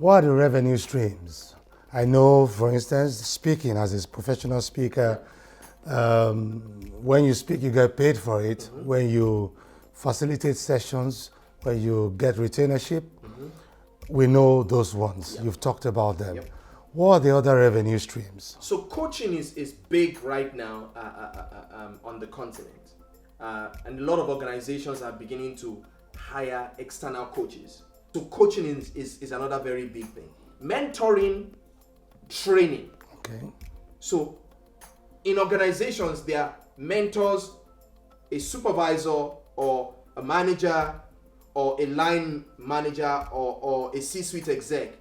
What are the revenue streams? I know, for instance, speaking as a professional speaker, when you speak, you get paid for it. Mm-hmm. When you facilitate sessions, when you get retainership, mm-hmm. we know those ones. Yep. You've talked about them. Yep. What are the other revenue streams? So coaching is big right now on the continent. And a lot of organizations are beginning to hire external coaches. So coaching is another very big thing. Mentoring, training. Okay. So in organizations, there are mentors, a supervisor or a manager or a line manager or a C-suite exec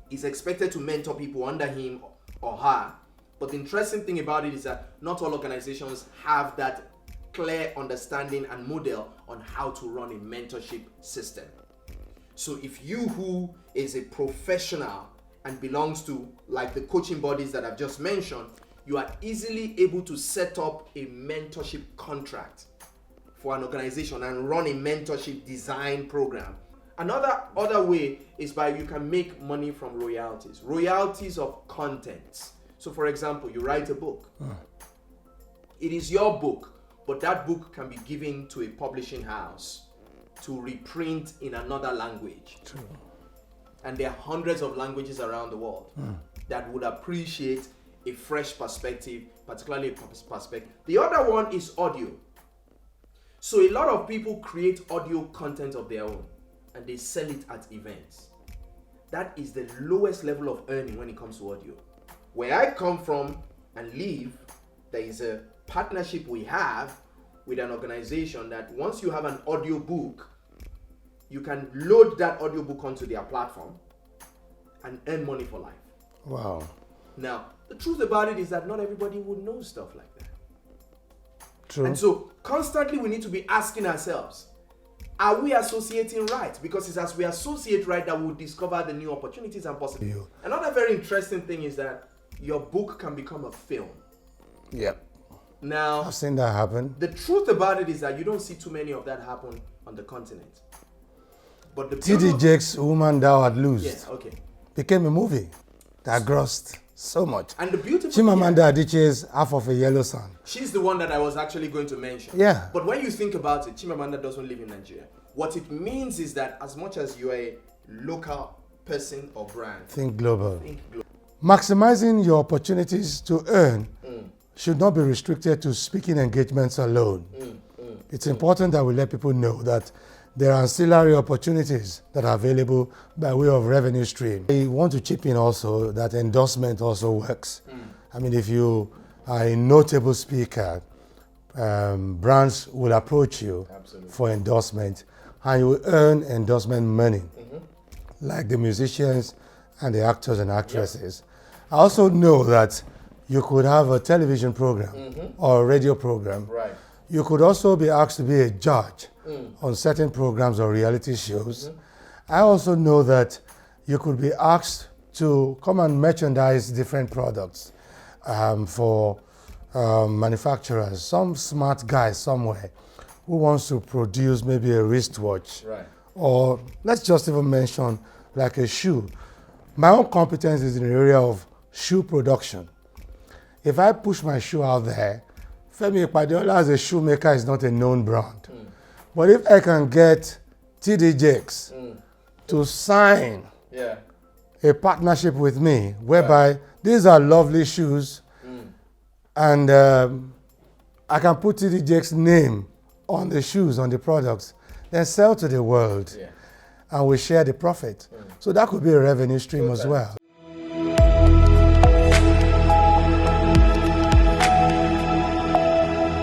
is expected to mentor people under him or her. But the interesting thing about it is that not all organizations have that clear understanding and model on how to run a mentorship system. So if you who is a professional and belongs to like the coaching bodies that I've just mentioned, you are easily able to set up a mentorship contract for an organization and run a mentorship design program. Other way is by you can make money from royalties of content. So for example, you write a book. It is your book, but that book can be given to a publishing house to reprint in another language. True. And there are hundreds of languages around the world that would appreciate a fresh perspective, particularly a perspective. The other one is audio. So a lot of people create audio content of their own and they sell it at events. That is the lowest level of earning when it comes to audio. Where I come from and live, there is a partnership we have with an organization that once you have an audio book, you can load that audio book onto their platform and earn money for life. Wow. Now, the truth about it is that not everybody would know stuff like that. True. And so constantly we need to be asking ourselves, are we associating right? Because it's as we associate right that we'll discover the new opportunities and possibilities. Another very interesting thing is that your book can become a film. Yep. Now, I've seen that happen. The truth about it is that you don't see too many of that happen on the continent. But the T.D. Jakes' Woman Thou Art Loosed became a movie that grossed so much. And the beautiful Chimamanda Adichie's Half of a Yellow Sun. She's the one that I was actually going to mention. Yeah. But when you think about it, Chimamanda doesn't live in Nigeria. What it means is that as much as you're a local person or brand, think global. Maximizing your opportunities to earn should not be restricted to speaking engagements alone. It's important that we let people know that there are ancillary opportunities that are available by way of revenue stream. I want to chip in also that endorsement also works. I mean, if you are a notable speaker, brands will approach you for endorsement and you will earn endorsement money, like the musicians and the actors and actresses. I also know that you could have a television program or a radio program. Right. You could also be asked to be a judge on certain programs or reality shows. I also know that you could be asked to come and merchandise different products for manufacturers. Some smart guy somewhere who wants to produce maybe a wristwatch. Right. Or let's just even mention like a shoe. My own competence is in the area of shoe production. If I push my shoe out there, Femi Ipadeola as a shoemaker is not a known brand. But if I can get T.D. Jakes to sign a partnership with me, whereby these are lovely shoes, and I can put T.D. Jakes' name on the shoes, on the products, then sell to the world, and we share the profit. So that could be a revenue stream as well.